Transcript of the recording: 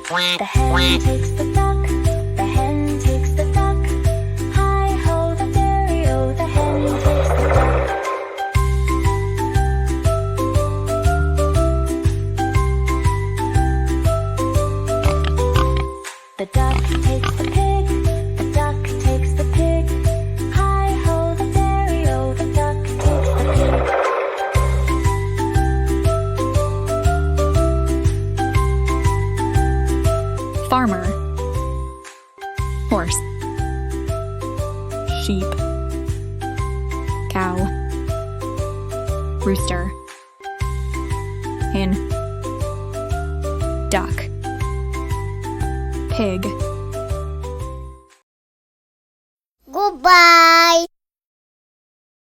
The hen takes the duck, the hen takes the duck. Hi-ho, the derry-o, the hen takes the duck. The duck takes the pig, the duck takes the pig. Hi-ho, the derry-o, the duck takes the pig. Farmer, horse, sheep, cow, rooster, hen, duck, pig,